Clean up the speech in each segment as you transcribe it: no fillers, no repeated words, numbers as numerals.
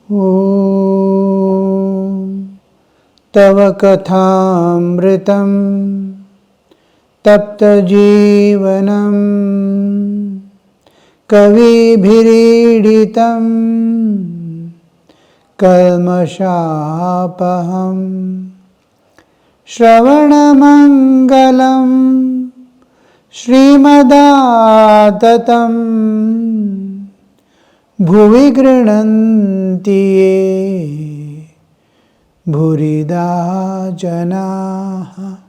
Om Tava Kathamritam Tapta Jivanam Kavibhiriditam Kalmashapaham Shravanamangalam Srimadaatatam Bhuvi Grinanti Ye Bhurida Janaha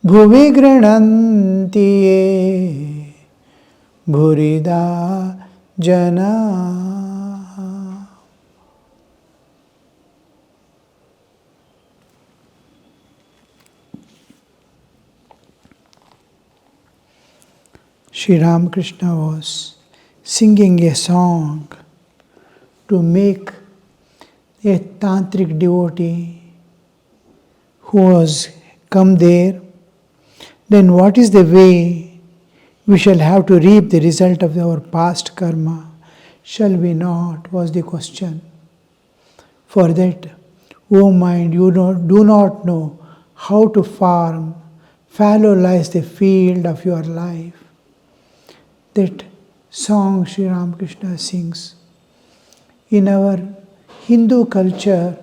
Bhuvi Grinanti Ye Bhurida Janaha. Sri Ramakrishna was singing a song to make a tantric devotee who was come there. Then what is the way we shall have to reap the result of our past karma? Shall we not? Was the question. For that, O mind, you do not know how to farm. Fallow lies the field of your life. That song Sri Ramakrishna sings. In our Hindu culture,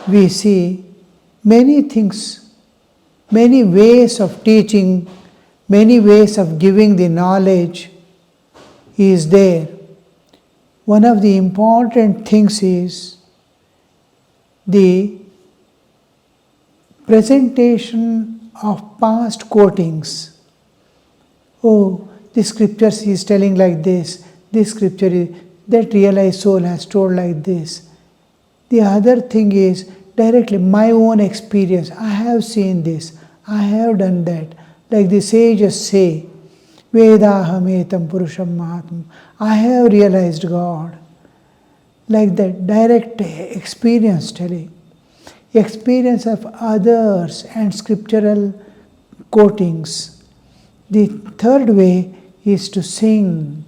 we see many things, many ways of teaching, many ways of giving the knowledge is there. One of the important things is the presentation of past quotings. Oh, this scripture is telling like this scripture is, that realized soul has told like this. The other thing is directly my own experience. I have seen this, I have done that. Like the sages say, Vedahametam Purusham Mahatmam, I have realized God. Like that direct experience telling. Experience of others and scriptural quotings. The third way is to sing.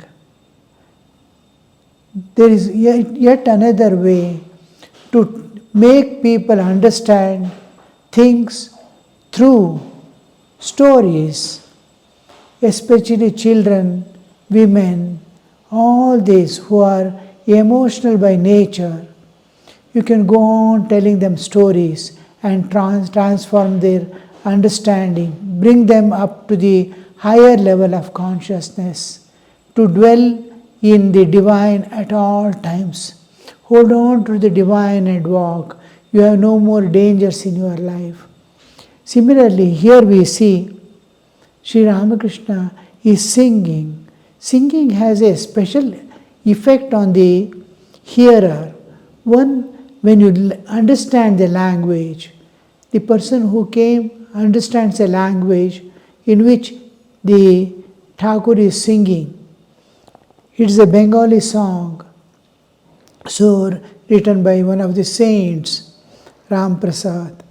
There is yet another way to make people understand things through stories, especially children, women, all these who are emotional by nature. You can go on telling them stories and transform their understanding, bring them up to the higher level of consciousness, to dwell in the divine at all times. Hold on to the divine and walk. You have no more dangers in your life. Similarly, here we see Sri Ramakrishna is singing. Singing has a special effect on the hearer. One, when you understand the language, the person who came understands a language in which the Thakur is singing. It's a Bengali song, so written by one of the saints, Ram Prasad.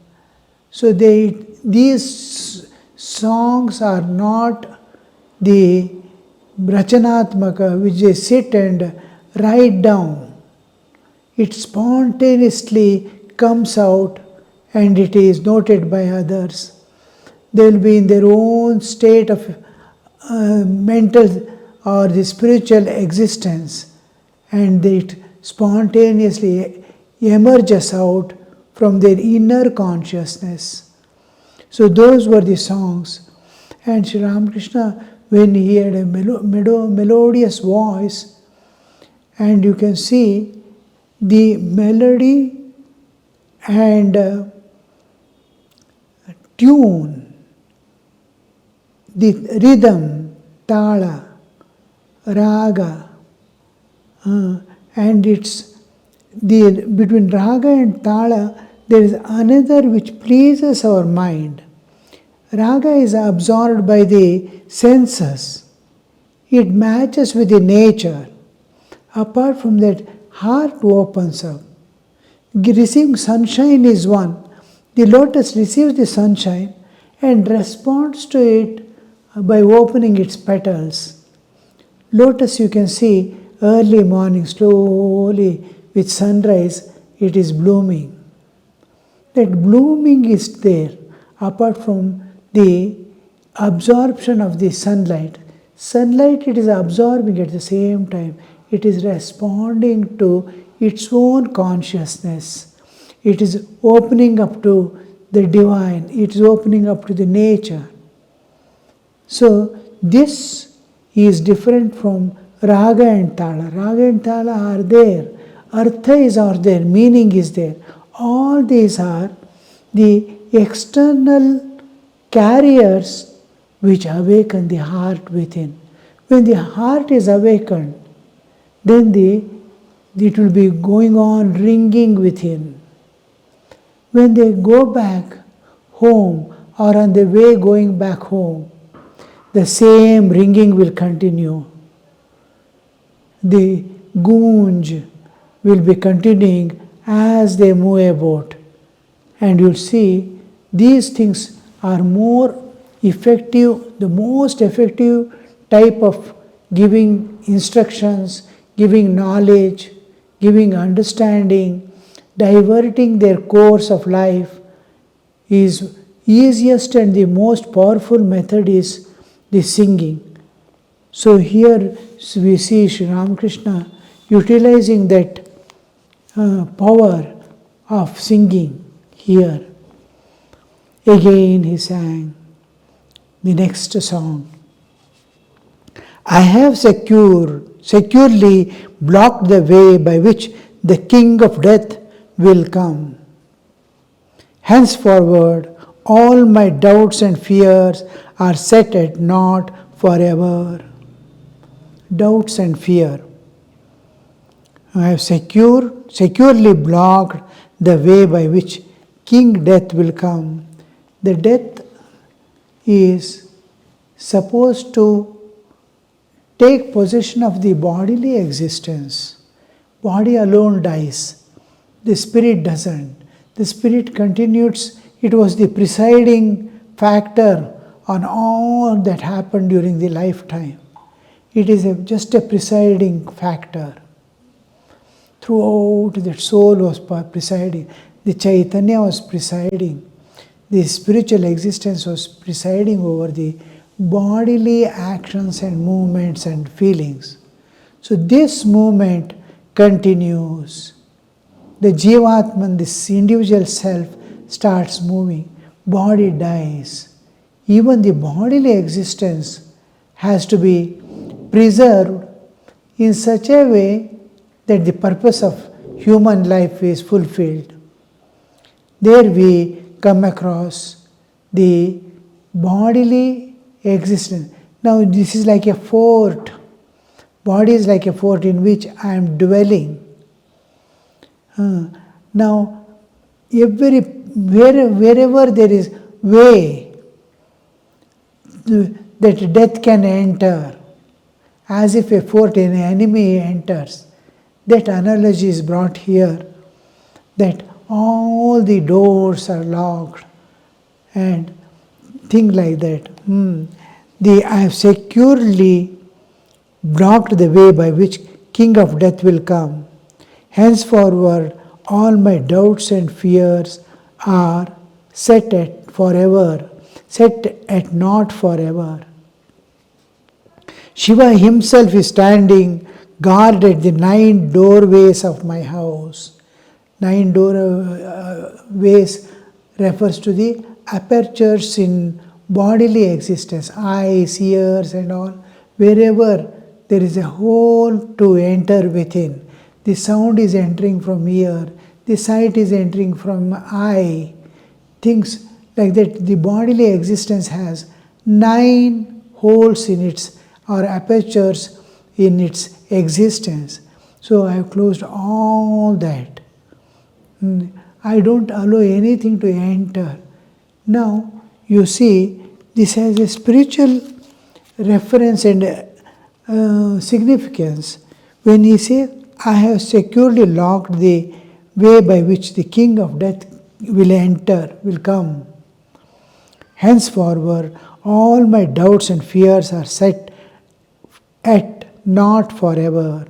So these songs are not the Rachanatmaka, which they sit and write down. It spontaneously comes out and it is noted by others. They will be in their own state of mental or the spiritual existence, and it spontaneously emerges out from their inner consciousness. So those were the songs. And Sri Ramakrishna, when he had a melodious voice, and you can see the melody and tune, the rhythm, tala, raga, and it's the between raga and tala there is another which pleases our mind. Raga is absorbed by the senses. It matches with the nature. Apart from that, heart opens up. Receiving sunshine is one. The lotus receives the sunshine and responds to it by opening its petals. Lotus, you can see, early morning slowly with sunrise it is blooming. That blooming is there apart from the absorption of the sunlight. Sunlight it is absorbing at the same time. It is responding to its own consciousness. It is opening up to the divine. It is opening up to the nature. So this is different from raga and tala. Raga and tala are there. Artha is out there. Meaning is there. All these are the external carriers which awaken the heart within. When the heart is awakened, then it will be going on ringing within. When they go back home or on the way going back home, the same ringing will continue. The goonj will be continuing as they move about. And you'll see these things are more effective, the most effective type of giving instructions, giving knowledge, giving understanding, diverting their course of life is easiest and the most powerful method is the singing. So here we see Sri Ramakrishna utilizing that power of singing here. Again he sang the next song. I have securely blocked the way by which the king of death will come. Henceforward, all my doubts and fears are set at naught forever. Doubts and fear. I have securely blocked the way by which King Death will come. The death is supposed to take possession of the bodily existence. Body alone dies. The spirit doesn't. The spirit continues. It was the presiding factor on all that happened during the lifetime. It is just a presiding factor. Throughout, that soul was presiding. The Chaitanya was presiding. The spiritual existence was presiding over the bodily actions and movements and feelings. So this movement continues. The Jivatman, this individual self, starts moving. Body dies. Even the bodily existence has to be preserved in such a way that the purpose of human life is fulfilled. There we come across the bodily existence. Now this is like a fort. Body is like a fort in which I am dwelling. Now wherever there is way, that death can enter, as if a fort an enemy enters. That analogy is brought here, that all the doors are locked and things like that. I have securely blocked the way by which King of Death will come. Henceforward, all my doubts and fears are set at naught forever. Shiva himself is standing guard at the 9 doorways of my house. 9 doorways refers to the apertures in bodily existence, eyes, ears and all. Wherever there is a hole to enter within. The sound is entering from ear, the sight is entering from eye. Things like that. The bodily existence has 9 holes in its, or apertures in its existence. So I have closed all that. I don't allow anything to enter. Now you see, this has a spiritual reference and significance. When he says, I have securely locked the way by which the King of Death will enter, will come. Henceforward, all my doubts and fears are set at naught forever.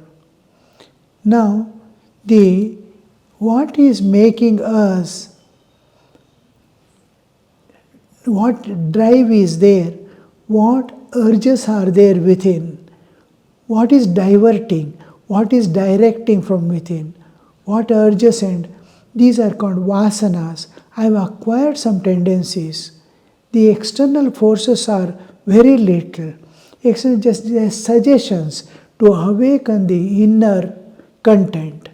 Now, the what is making us, what drive is there, what urges are there within, what is diverting, what is directing from within, what urges, and these are called vasanas. I have acquired some tendencies. The external forces are very little. External just suggestions to awaken the inner content.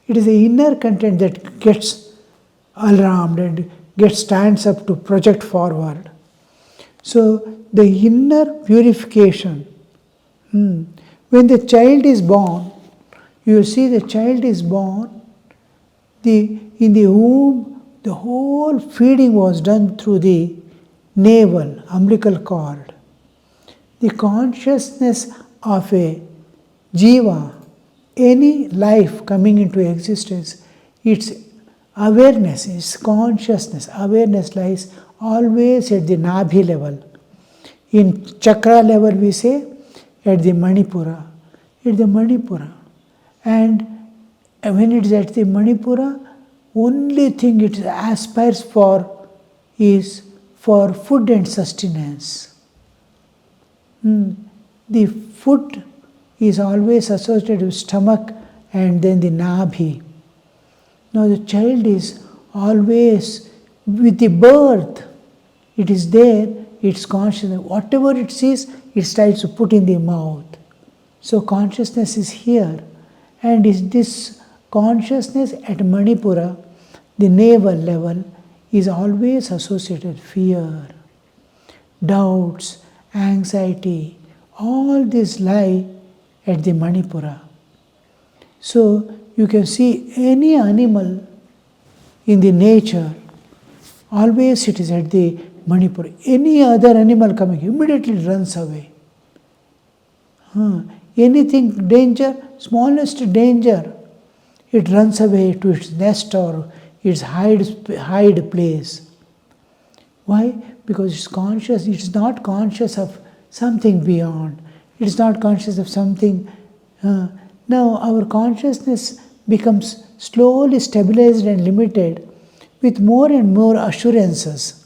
It is the inner content that gets alarmed and stands up to project forward. So the inner purification. When the child is born, you will see the child is born, in the womb, the whole feeding was done through the navel, umbilical cord. The consciousness of a jiva, any life coming into existence, its awareness, its consciousness, awareness lies always at the Nabhi level. In chakra level we say at the Manipura. At the Manipura. And when it is at the Manipura, only thing it aspires for is for food and sustenance. The food is always associated with stomach and then the Nabhi. Now the child is always with the birth. It is there, it's conscious. Whatever it sees, it tries to put in the mouth. So consciousness is here. And is this consciousness at Manipura, the navel level, is always associated with fear, doubts, anxiety. All these lie at the Manipura. So you can see any animal in the nature, always it is at the Manipura. Any other animal coming, immediately runs away. Anything danger, smallest danger, it runs away to its nest or its hide place. Why? Because it's conscious, it's not conscious of something beyond. It's not conscious of something. Now our consciousness becomes slowly stabilized and limited with more and more assurances.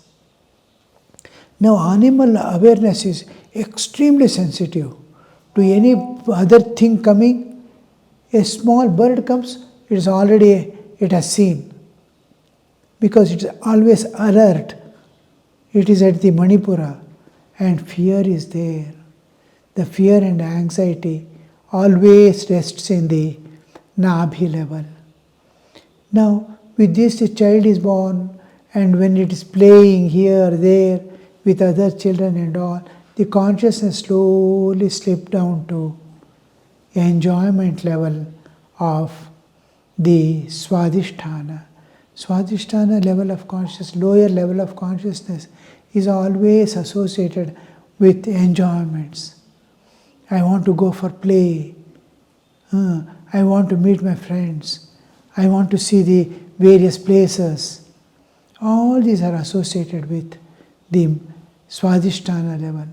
Now animal awareness is extremely sensitive to any other thing coming. A small bird comes, it has seen. Because it's always alert. It is at the Manipura and fear is there. The fear and anxiety always rests in the Nabhi level. Now with this the child is born, and when it is playing here, there, with other children and all, the consciousness slowly slips down to enjoyment level of the Swadhisthana. Swadhisthana level of consciousness, lower level of consciousness, is always associated with enjoyments. I want to go for play. I want to meet my friends. I want to see the various places. All these are associated with the Swadhisthana level.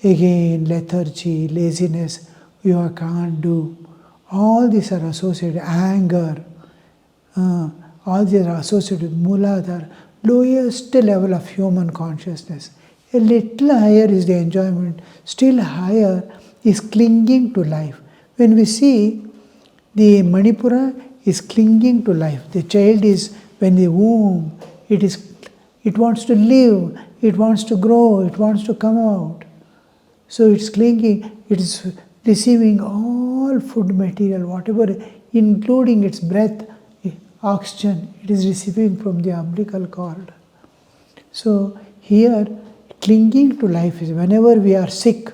Again, lethargy, laziness, you can't do. All these are associated, anger, all these are associated with Muladhara, lowest level of human consciousness. A little higher is the enjoyment, still higher is clinging to life. When we see the Manipura is clinging to life, the child is, when the womb, it wants to live, it wants to grow, it wants to come out. So it's clinging, it is receiving all food material, whatever, including its breath, oxygen, it is receiving from the umbilical cord. So here, clinging to life is whenever we are sick,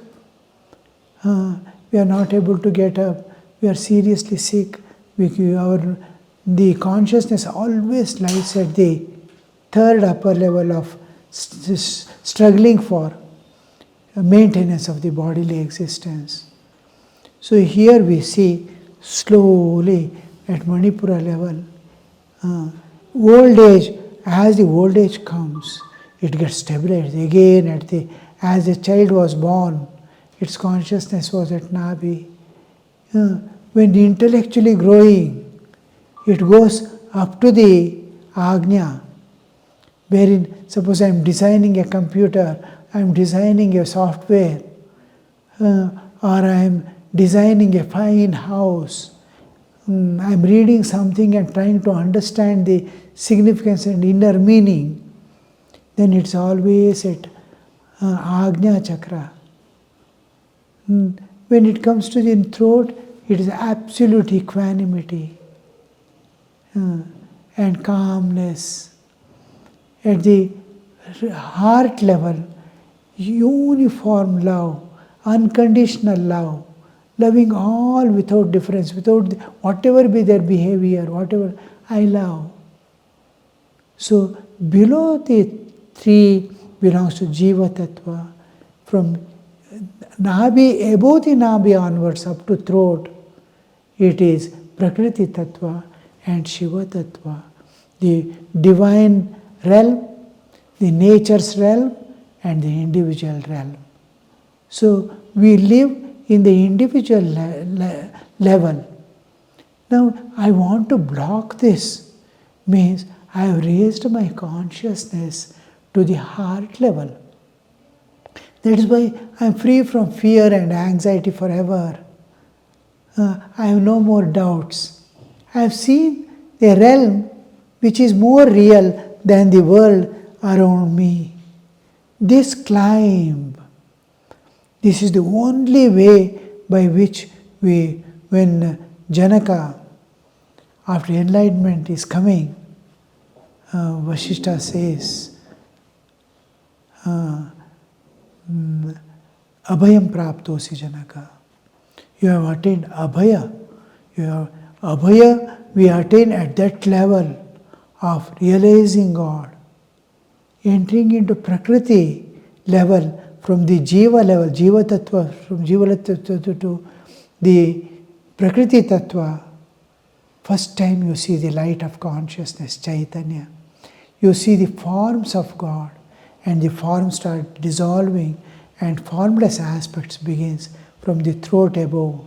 we are not able to get up, we are seriously sick, the consciousness always lies at the third upper level of struggling for maintenance of the bodily existence. So here we see slowly at Manipura level, old age, as the old age comes, it gets stabilized. Again, as the child was born, its consciousness was at Nabhi. When intellectually growing, It goes up to the Agnya, wherein suppose I am designing a computer, I am designing a software, or I am designing a fine house. I am reading something and trying to understand the significance and inner meaning. Then it's always at Agnya Chakra. When it comes to the throat, it is absolute equanimity and calmness. At the heart level, uniform love, unconditional love, loving all without difference, without whatever be their behavior, whatever I love. So below the three belongs to Jiva Tattva. From Nabi, above the Nabi onwards up to throat, it is Prakriti Tattva and Shiva Tattva, the divine realm, the nature's realm, and the individual realm. So we live in the individual level. Now I want to block this, means I have raised my consciousness to the heart level. That is why I am free from fear and anxiety forever. I have no more doubts. I have seen a realm which is more real than the world around me. This climb, this is the only way by which when Janaka, after enlightenment is coming, Vasishtha says, Abhayam praptosi Janaka. You have attained Abhaya. Abhaya we attain at that level of realizing God. Entering into Prakriti level, from the Jiva level, Jiva Tattva, from Jiva Tattva to the Prakriti Tattva, first time you see the light of consciousness, Chaitanya. You see the forms of God, and the forms start dissolving, and formless aspects begins from the throat above.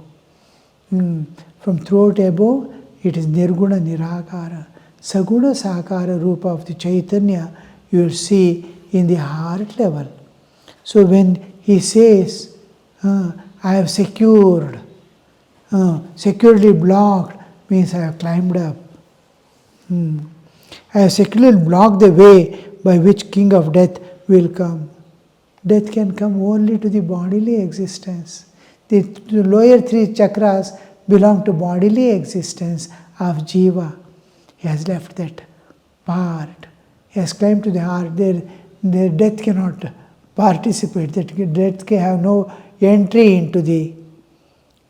From throat above, it is Nirguna Nirakara. Saguna Sakara Rupa of the Chaitanya you will see in the heart level. So when he says, I have secured, securely blocked, means I have climbed up. I have securely blocked the way by which King of Death will come. Death can come only to the bodily existence. The lower three chakras belong to bodily existence of Jiva. He has left that part. He has climbed to the heart. Their death cannot participate. That death can have no entry into the...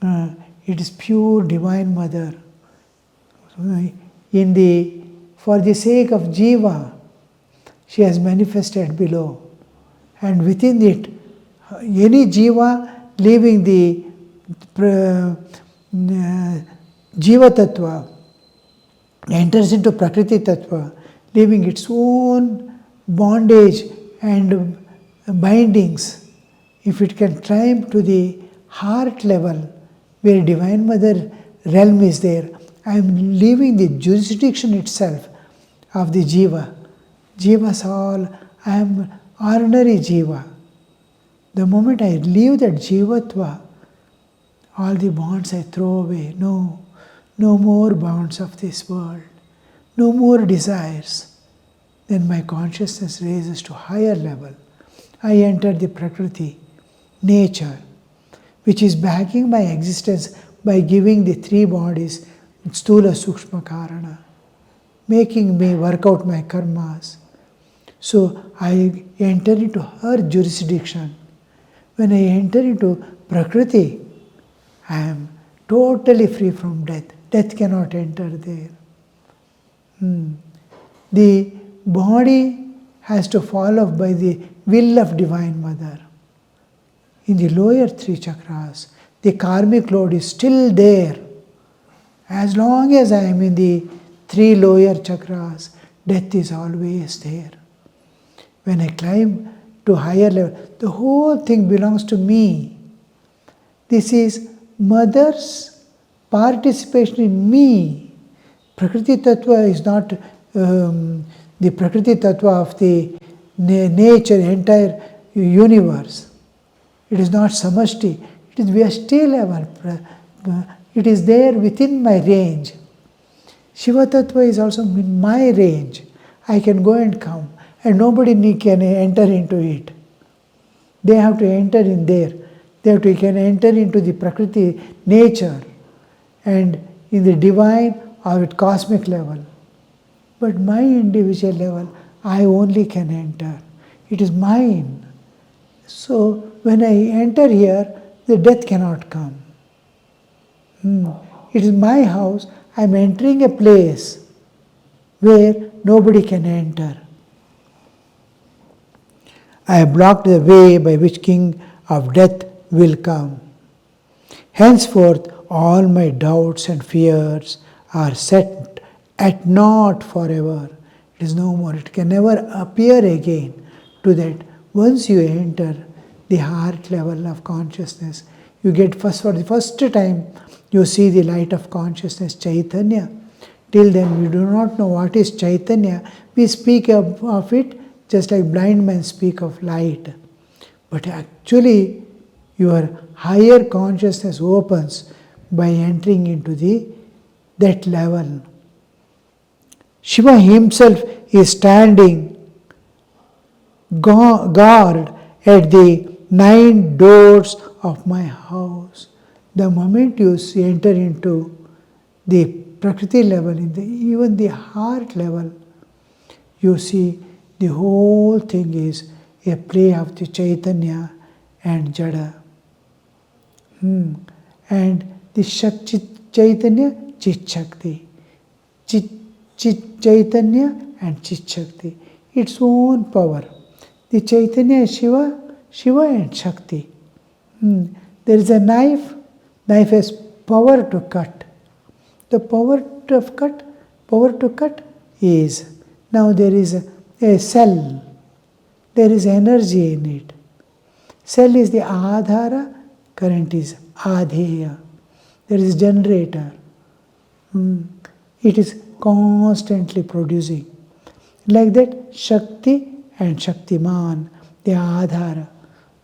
it is pure Divine Mother. For the sake of Jiva, she has manifested below. And within it, any Jiva leaving the Jiva Tattva enters into Prakriti Tattva, leaving its own bondage and bindings. If it can climb to the heart level, where Divine Mother realm is there, I am leaving the jurisdiction itself of the Jiva. Jivas all, I am ordinary Jiva. The moment I leave that Jivatva, all the bonds I throw away. No more bonds of this world. No more desires. Then my consciousness raises to higher level. I enter the Prakriti, nature, which is backing my existence by giving the three bodies, Stula, Sukshma, Karana, making me work out my karmas. So I enter into her jurisdiction. When I enter into Prakriti, I am totally free from death. Death cannot enter there. The body has to fall off by the will of Divine Mother. In the lower three chakras, the karmic load is still there. As long as I am in the three lower chakras, death is always there. When I climb to higher level, the whole thing belongs to me. This is Mother's participation in me. Prakriti Tattva is not the Prakriti Tattva of the nature, entire universe. It is not Samashti. It is Vyashti level. It is there within my range. Shiva Tattva is also in my range. I can go and come, and nobody can enter into it. They have to enter in there. They can enter into the Prakriti nature and in the divine or at cosmic level. But my individual level, I only can enter. It is mine. So when I enter here, the death cannot come. It is my house. I am entering a place where nobody can enter. I have blocked the way by which King of Death will come. Henceforth, all my doubts and fears are set at naught forever. It is no more. It can never appear again to that. Once you enter the heart level of consciousness, you get for the first time, you see the light of consciousness, Chaitanya. Till then, we do not know what is Chaitanya. We speak of it just like blind men speak of light. But actually, your higher consciousness opens by entering into that level. Shiva himself is standing guard at the 9 doors of my house. The moment you enter into the Prakriti level, even the heart level, you see the whole thing is a play of the Chaitanya and Jada. And the Chaitanya, Chit Shakti. Chaitanya and Chit Shakti. Its own power. The Chaitanya is Shiva, Shiva and Shakti. There is a knife. Knife has power to cut. The power to cut is, now there is a cell. There is energy in it. Cell is the Adhara, current is Adheya. There is generator. It is constantly producing. Like that, Shakti and Shaktiman, the Adhara.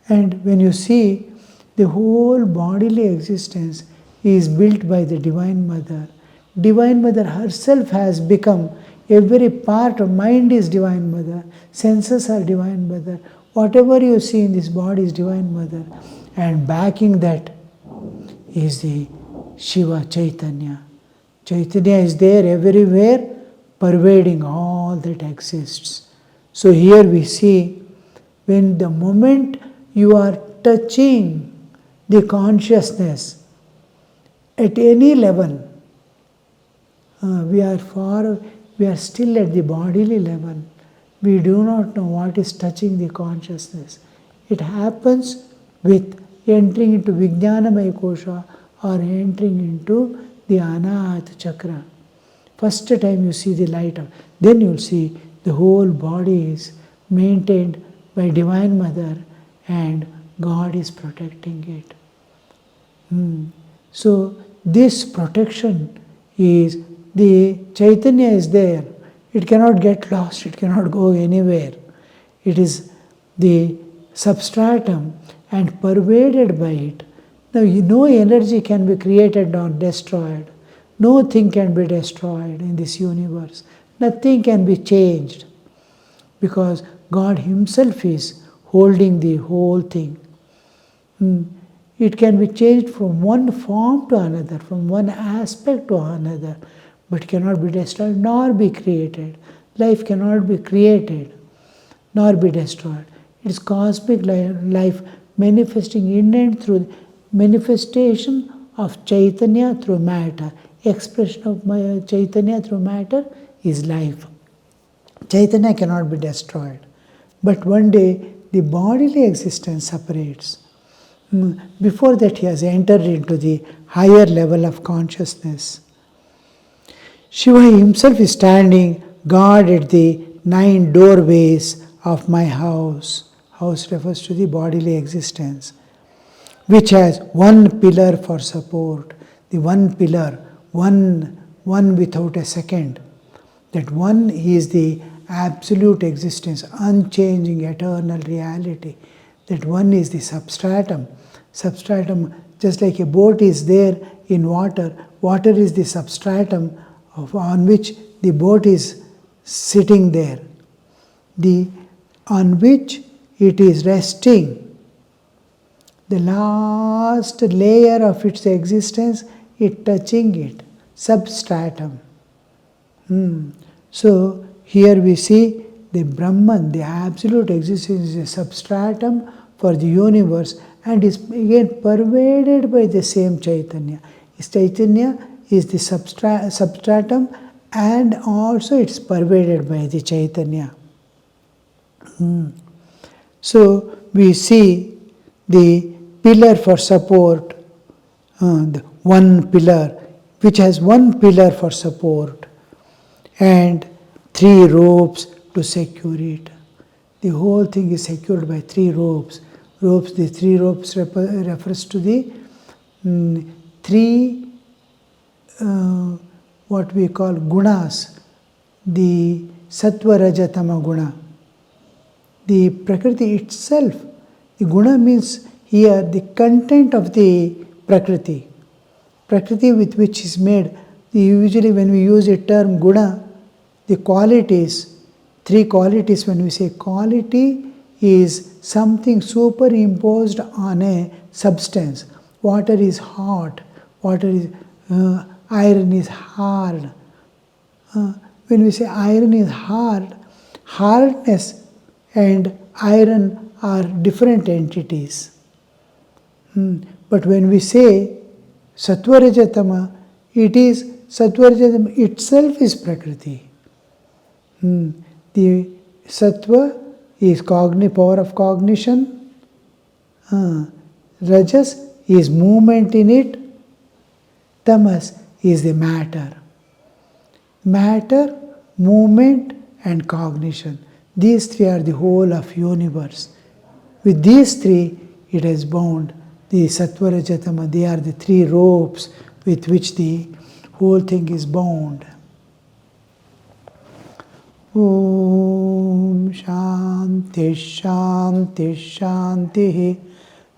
And when you see, the whole bodily existence is built by the Divine Mother. Divine Mother herself has become every part of mind is Divine Mother, senses are Divine Mother, whatever you see in this body is Divine Mother, and backing that is the Shiva Chaitanya. Chaitanya is there everywhere, pervading all that exists. So here we see, when the moment you are touching the consciousness at any level, we are still at the bodily level. We do not know what is touching the consciousness. It happens with entering into Vijnanamaya Kosha or entering into the Anahata Chakra. First time you see the light of, then you'll see the whole body is maintained by Divine Mother and God is protecting it. So this protection is, the Chaitanya is there. It cannot get lost, it cannot go anywhere. It is the substratum and pervaded by it. Now no energy can be created or destroyed. No thing can be destroyed in this universe. Nothing can be changed because God Himself is holding the whole thing. It can be changed from one form to another, from one aspect to another, but cannot be destroyed nor be created. Life cannot be created nor be destroyed. It is cosmic life manifesting in and through manifestation of Chaitanya through matter. Expression of Chaitanya through matter is life. Chaitanya cannot be destroyed. But one day the bodily existence separates. Before that he has entered into the higher level of consciousness. Shiva himself is standing guard at the 9 doorways of my house. House refers to the bodily existence, which has one pillar for support. The one pillar, one one without a second. That one is the absolute existence, unchanging, eternal reality. That one is the substratum. Substratum, just like a boat is there in water, water is the substratum on which the boat is sitting there, on which it is resting. The last layer of its existence is touching it, substratum. So here we see the Brahman, the absolute existence, is a substratum for the universe and is again pervaded by the same Chaitanya. This Chaitanya is the substratum and also it's pervaded by the Chaitanya. So we see the pillar for support, the one pillar, which has one pillar for support and three ropes to secure it. The whole thing is secured by three ropes. The three ropes refers to the three what we call gunas, the sattva raja tama guna. The prakriti itself, the guna means here the content of the prakriti with which is made. Usually when we use the term guna, the qualities, three qualities, when we say quality is something superimposed on a substance. Water is hot, iron is hard. When we say iron is hard, hardness and iron are different entities. But when we say sattva rajatama, it is sattva rajatama itself is prakriti. The sattva is power of cognition. Rajas is movement in it. Tamas is the matter. Matter, movement and cognition. These three are the whole of universe. With these three it is bound. The sattva rajatama, they are the three ropes with which the whole thing is bound. Om Shanti Shanti Shanti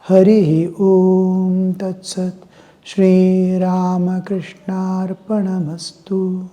Harihi Om Tat Sat Shri Ramakrishna Arpanamastu.